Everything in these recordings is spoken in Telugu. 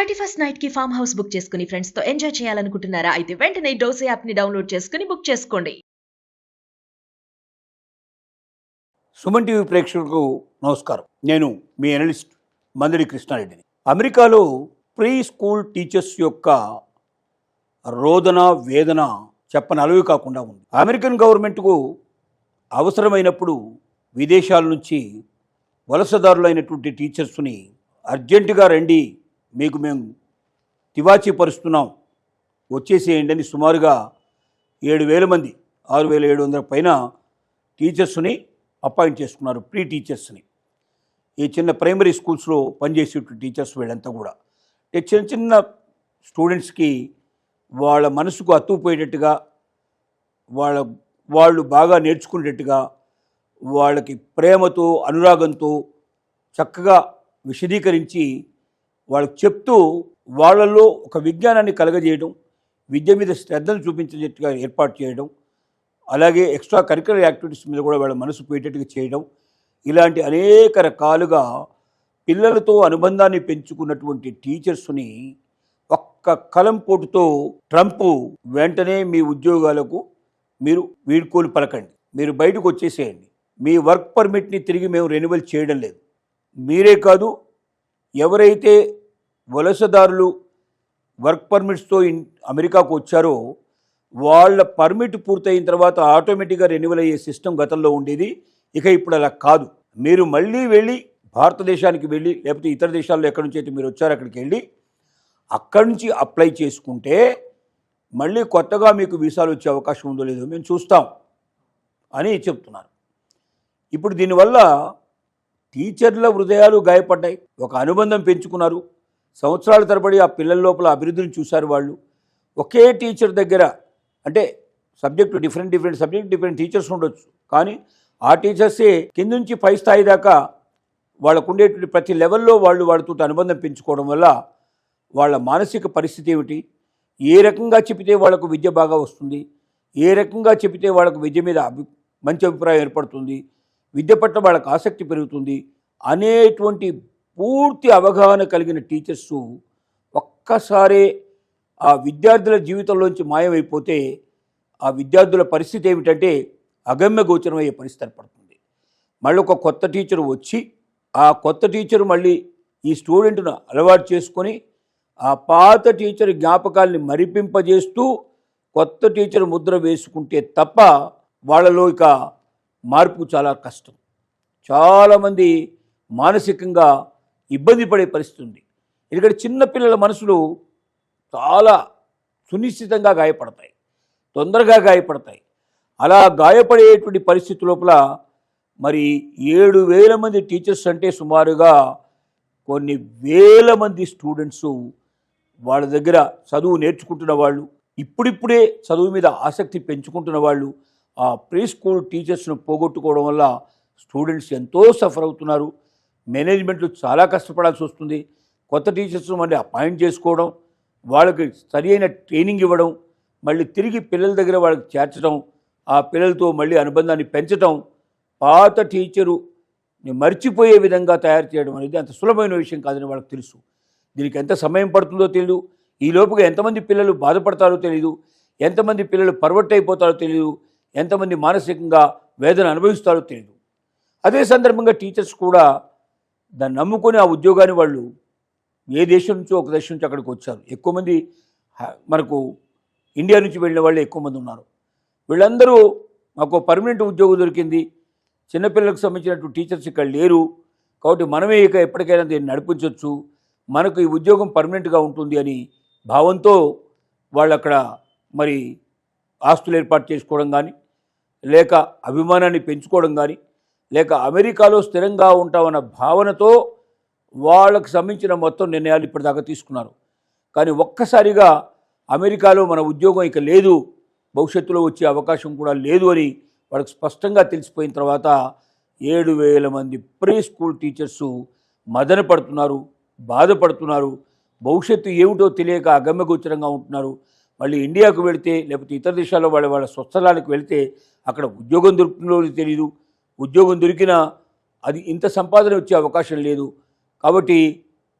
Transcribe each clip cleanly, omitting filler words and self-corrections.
31st నైట్ కి ఫామ్ హౌస్ బుక్ చేసుకుని ఫ్రెండ్స్ తో ఎంజాయ్ చేయాలనుకుంటున్నారా? అయితే వెంటనే డోసే యాప్ ని డౌన్లోడ్ చేసుకుని బుక్ చేసుకోండి. సుమన్ టీవీ ప్రేక్షకులకు నమస్కారం. నేను మీ అనలిస్ట్ మందడి కృష్ణారెడ్డిని. అమెరికాలో ప్రీ స్కూల్ టీచర్స్ యొక్క రోదన వేదన చెప్పనలవి కాకుండా ఉంది. అమెరికన్ గవర్నమెంట్కు అవసరమైనప్పుడు విదేశాల నుంచి వలసదారులైనటువంటి టీచర్స్ని అర్జెంటుగా రండి, మీకు మేము తివాచీ పరుస్తున్నాం, వచ్చేసేయండి అని సుమారుగా 7,000 మంది 6,700 పైన టీచర్స్ని అపాయింట్ చేసుకున్నారు, ప్రీ టీచర్స్ని. ఈ చిన్న ప్రైమరీ స్కూల్స్లో పనిచేసేటువంటి టీచర్స్ వీళ్ళంతా కూడా చిన్న చిన్న స్టూడెంట్స్కి వాళ్ళ మనసుకు అతుకుపోయేటట్టుగా వాళ్ళు బాగా నేర్చుకునేటట్టుగా వాళ్ళకి ప్రేమతో అనురాగంతో చక్కగా విశదీకరించి వాళ్ళకి చెప్తూ వాళ్ళల్లో ఒక విజ్ఞానాన్ని కలగజేయడం, విద్య మీద శ్రద్ధను చూపించేటట్టుగా ఏర్పాటు చేయడం, అలాగే ఎక్స్ట్రా కరిక్యులర్ యాక్టివిటీస్ మీద కూడా వాళ్ళ మనసు పోయేటట్టుగా చేయడం, ఇలాంటి అనేక రకాలుగా పిల్లలతో అనుబంధాన్ని పెంచుకున్నటువంటి టీచర్స్ని ఒక్క కలంపోటుతో ట్రంప్ వెంటనే మీ ఉద్యోగాలకు మీరు వీడ్కోలు పలకండి, మీరు బయటకు వచ్చేసేయండి, మీ వర్క్ పర్మిట్ని తిరిగి మేము రెన్యువల్ చేయడం లేదు. మీరే కాదు, ఎవరైతే వలసదారులు వర్క్ పర్మిట్స్తో అమెరికాకు వచ్చారో వాళ్ళ పర్మిట్ పూర్తయిన తర్వాత ఆటోమేటిక్గా రెన్యువల్ అయ్యే సిస్టమ్ గతంలో ఉండేది. ఇక ఇప్పుడు అలా కాదు. మీరు మళ్ళీ వెళ్ళి భారతదేశానికి వెళ్ళి లేకపోతే ఇతర దేశాల్లో ఎక్కడి నుంచి అయితే మీరు వచ్చారో అక్కడికి వెళ్ళి అక్కడి నుంచి అప్లై చేసుకుంటే మళ్ళీ కొత్తగా మీకు వీసాలు వచ్చే అవకాశం ఉందో లేదో మేము చూస్తాం అని చెప్తున్నారు. ఇప్పుడు దీనివల్ల టీచర్ల హృదయాలు గాయపడ్డాయి, ఒక అనుబంధం పెంచుకున్నారు, సంవత్సరాల తరబడి ఆ పిల్లల లోపల అభివృద్ధిని చూశారు. వాళ్ళు ఒకే టీచర్ దగ్గర, అంటే subject different subject different teachers ఉండొచ్చు, కానీ ఆ టీచర్సే కింద నుంచి పై స్థాయి దాకా వాళ్ళకు ఉండేటువంటి ప్రతి లెవెల్లో వాళ్ళతో అనుబంధం పెంచుకోవడం వల్ల వాళ్ళ మానసిక పరిస్థితి ఏమిటి, ఏ రకంగా చెబితే వాళ్ళకు విద్య బాగా వస్తుంది, ఏ రకంగా చెబితే వాళ్ళకు విద్య మీద మంచి అభిప్రాయం ఏర్పడుతుంది, విద్య పట్ల వాళ్ళకు ఆసక్తి పెరుగుతుంది అనేటువంటి పూర్తి అవగాహన కలిగిన టీచర్సు ఒక్కసారే ఆ విద్యార్థుల జీవితంలోంచి మాయమైపోతే ఆ విద్యార్థుల పరిస్థితి ఏమిటంటే అగమ్య గోచరమయ్యే పరిస్థితి ఏర్పడుతుంది. మళ్ళీ ఒక కొత్త టీచరు వచ్చి ఆ కొత్త టీచరు మళ్ళీ ఈ స్టూడెంట్ను అలవాటు చేసుకొని ఆ పాత టీచర్ జ్ఞాపకాల్ని మరిపింపజేస్తూ కొత్త టీచర్ ముద్ర వేసుకుంటే తప్ప వాళ్ళలో ఇక మార్పు చాలా కష్టం. చాలామంది మానసికంగా ఇబ్బంది పడే పరిస్థితి ఉంది. ఎందుకంటే చిన్నపిల్లల మనసులు చాలా సునిశ్చితంగా గాయపడతాయి, తొందరగా గాయపడతాయి. అలా గాయపడేటువంటి పరిస్థితి లోపల మరి 7,000 మంది టీచర్స్ అంటే సుమారుగా కొన్ని వేల మంది స్టూడెంట్స్ వాళ్ళ దగ్గర చదువు నేర్చుకుంటున్న వాళ్ళు, ఇప్పుడిప్పుడే చదువు మీద ఆసక్తి పెంచుకుంటున్న వాళ్ళు ఆ ప్రీ స్కూల్ టీచర్స్ను పోగొట్టుకోవడం వల్ల స్టూడెంట్స్ ఎంతో సఫర్ అవుతున్నారు. మేనేజ్మెంట్లు చాలా కష్టపడాల్సి వస్తుంది. కొత్త టీచర్స్ను మళ్ళీ అపాయింట్ చేసుకోవడం, వాళ్ళకి సరి అయిన ట్రైనింగ్ ఇవ్వడం, మళ్ళీ తిరిగి పిల్లల దగ్గర వాళ్ళకి చేర్చడం, ఆ పిల్లలతో మళ్ళీ అనుబంధాన్ని పెంచడం, పాత టీచరు మర్చిపోయే విధంగా తయారు చేయడం అనేది అంత సులభమైన విషయం కాదని వాళ్ళకి తెలుసు. దీనికి ఎంత సమయం పడుతుందో తెలియదు, ఈ లోపుగా ఎంతమంది పిల్లలు బాధపడతారో తెలియదు, ఎంతమంది పిల్లలు పర్వట్ అయిపోతారో తెలియదు, ఎంతమంది మానసికంగా వేదన అనుభవిస్తారో తెలియదు. అదే సందర్భంగా టీచర్స్ కూడా దాన్ని నమ్ముకొని ఆ ఉద్యోగాన్ని వాళ్ళు ఏ దేశం నుంచో ఒక దేశం నుంచి అక్కడికి వచ్చారు. ఎక్కువ మంది మనకు ఇండియా నుంచి వెళ్ళిన వాళ్ళు ఎక్కువ మంది ఉన్నారు. వీళ్ళందరూ మాకు పర్మనెంట్ ఉద్యోగం దొరికింది, చిన్నపిల్లలకు సంబంధించినటువంటి టీచర్స్ ఇక్కడ లేరు కాబట్టి మనమే ఇక ఎప్పటికైనా దీన్ని నడిపించవచ్చు, మనకు ఈ ఉద్యోగం పర్మనెంట్గా ఉంటుంది అని భావంతో వాళ్ళు అక్కడ మరి ఆస్తులు ఏర్పాటు చేసుకోవడం కానీ, లేక అభిమానాన్ని పెంచుకోవడం కానీ, లేక అమెరికాలో స్థిరంగా ఉంటామన్న భావనతో వాళ్ళకు సంబంధించిన మొత్తం నిర్ణయాలు ఇప్పటిదాకా తీసుకున్నారు. కానీ ఒక్కసారిగా అమెరికాలో మన ఉద్యోగం ఇక లేదు, భవిష్యత్తులో వచ్చే అవకాశం కూడా లేదు అని వాళ్ళకి స్పష్టంగా తెలిసిపోయిన తర్వాత 7,000 మంది ప్రీ స్కూల్ టీచర్సు మదన పడుతున్నారు, బాధపడుతున్నారు, భవిష్యత్తు ఏమిటో తెలియక అగమ్యగోచరంగా ఉంటున్నారు. మళ్ళీ ఇండియాకు వెళితే లేకపోతే ఇతర దేశాల్లో వాళ్ళ స్వస్థలానికి వెళితే అక్కడ ఉద్యోగం దొరుకుతుందో తెలియదు, ఉద్యోగం దొరికినా అది ఇంత సంపాదన వచ్చే అవకాశం లేదు. కాబట్టి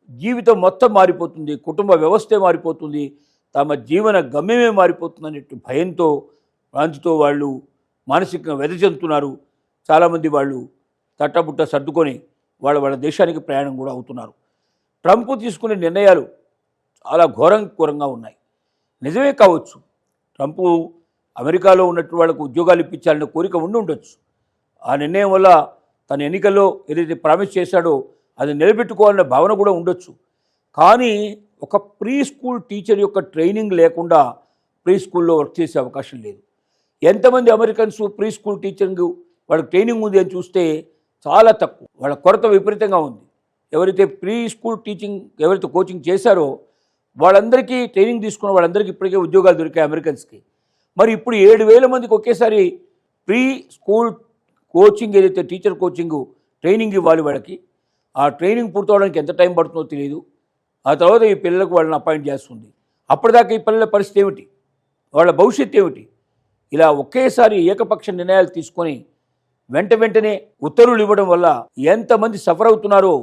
జీవితం మొత్తం మారిపోతుంది, కుటుంబ వ్యవస్థే మారిపోతుంది, తమ జీవన గమ్యమే మారిపోతుంది అనేట్టు భయంతో భ్రాంతితో వాళ్ళు మానసికంగా వెదజల్లుతున్నారు. చాలామంది వాళ్ళు తట్టబుట్ట సర్దుకొని వాళ్ళ దేశానికి ప్రయాణం కూడా అవుతున్నారు. ట్రంప్ తీసుకునే నిర్ణయాలు చాలా ఘోరంగా ఉన్నాయి. నిజమే కావచ్చు, ట్రంప్ అమెరికాలో ఉన్నట్టు వాళ్ళకు ఉద్యోగాలు ఇప్పించాలనే కోరిక ఉండి ఉండొచ్చు. ఆ నిర్ణయం వల్ల తన ఎన్నికల్లో ఏదైతే ప్రామిస్ చేశాడో అది నిలబెట్టుకోవాలనే భావన కూడా ఉండొచ్చు. కానీ ఒక ప్రీ స్కూల్ టీచర్ యొక్క ట్రైనింగ్ లేకుండా ప్రీ స్కూల్లో వర్క్ చేసే అవకాశం లేదు. ఎంతమంది అమెరికన్స్ ప్రీ స్కూల్ టీచరింగ్ వాళ్ళకి ట్రైనింగ్ ఉంది అని చూస్తే చాలా తక్కువ. వాళ్ళ కొరత విపరీతంగా ఉంది. ఎవరైతే ప్రీ స్కూల్ టీచింగ్ ఎవరైతే కోచింగ్ చేశారో వాళ్ళందరికీ ట్రైనింగ్ తీసుకున్న వాళ్ళందరికీ ఇప్పటికే ఉద్యోగాలు దొరికాయి అమెరికన్స్కి. మరి ఇప్పుడు 7,000 మందికి ఒకేసారి ప్రీ స్కూల్ కోచింగ్ ఏదైతే టీచర్ కోచింగ్ ట్రైనింగ్ ఇవ్వాలి వాళ్ళకి. ఆ ట్రైనింగ్ పూర్తవడానికి ఎంత టైం పడుతుందో తెలియదు. ఆ తర్వాత ఈ పిల్లలకు వాళ్ళని అపాయింట్ చేస్తుంది. అప్పటిదాకా ఈ పిల్లల పరిస్థితి ఏమిటి, వాళ్ళ భవిష్యత్తు ఏమిటి? ఇలా ఒకేసారి ఏకపక్ష నిర్ణయాలు తీసుకొని వెంటనే ఉత్తర్వులు ఇవ్వడం వల్ల ఎంతమంది సఫర్ అవుతున్నారో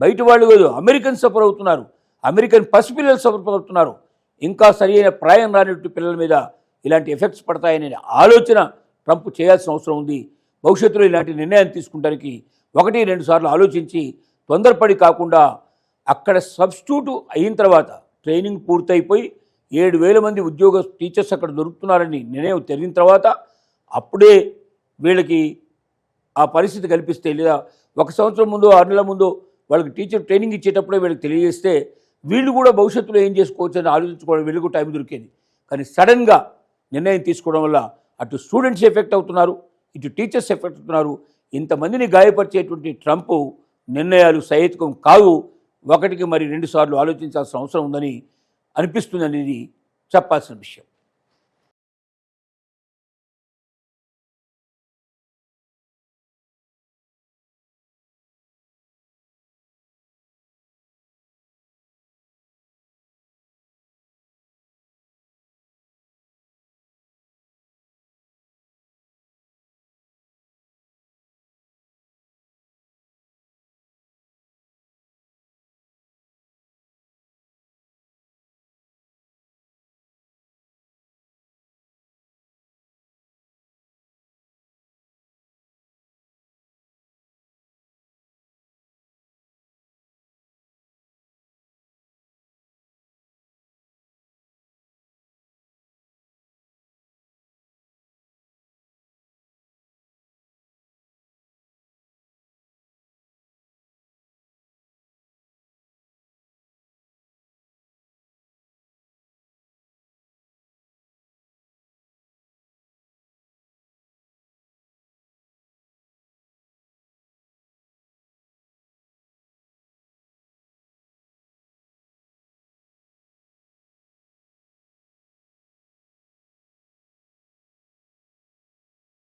బయట వాళ్ళు కాదు, అమెరికన్ సఫర్ అవుతున్నారు. అమెరికన్ పసిపిల్లలు సఫర్ అవుతున్నారు. ఇంకా సరైన ప్రాయం రానట్టు పిల్లల మీద ఇలాంటి ఎఫెక్ట్స్ పడతాయనే ఆలోచన ట్రంప్ చేయాల్సిన అవసరం ఉంది. భవిష్యత్తులో ఇలాంటి నిర్ణయాన్ని తీసుకుంటానికి 1-2 సార్లు ఆలోచించి తొందరపడి కాకుండా అక్కడ సబ్స్టిట్యూట్ అయిన తర్వాత ట్రైనింగ్ పూర్తయిపోయి 7,000 మంది ఉద్యోగ టీచర్స్ అక్కడ దొరుకుతున్నారని నిర్ణయం తెలిసిన తర్వాత అప్పుడే వీళ్ళకి ఆ పరిస్థితి కల్పిస్తే, లేదా 1 సంవత్సరం ముందు 6 నెలల ముందు వాళ్ళకి టీచర్ ట్రైనింగ్ ఇచ్చేటప్పుడే వీళ్ళకి తెలియజేస్తే వీళ్ళు కూడా భవిష్యత్తులో ఏం చేసుకోవచ్చు అని ఆలోచించుకోవడం వీళ్ళకు టైం దొరికేది. కానీ సడన్గా నిర్ణయం తీసుకోవడం వల్ల అటు స్టూడెంట్స్ ఎఫెక్ట్ అవుతున్నారు, ఇటు టీచర్స్ ఎఫెక్ట్ అవుతున్నారు. ఇంతమందిని గాయపరిచేటువంటి ట్రంప్ నిర్ణయాలు సహేతుకం కావు. 1కి మరి 2 సార్లు ఆలోచించాల్సిన అవసరం ఉందని అనిపిస్తుంది అనేది చెప్పాల్సిన విషయం.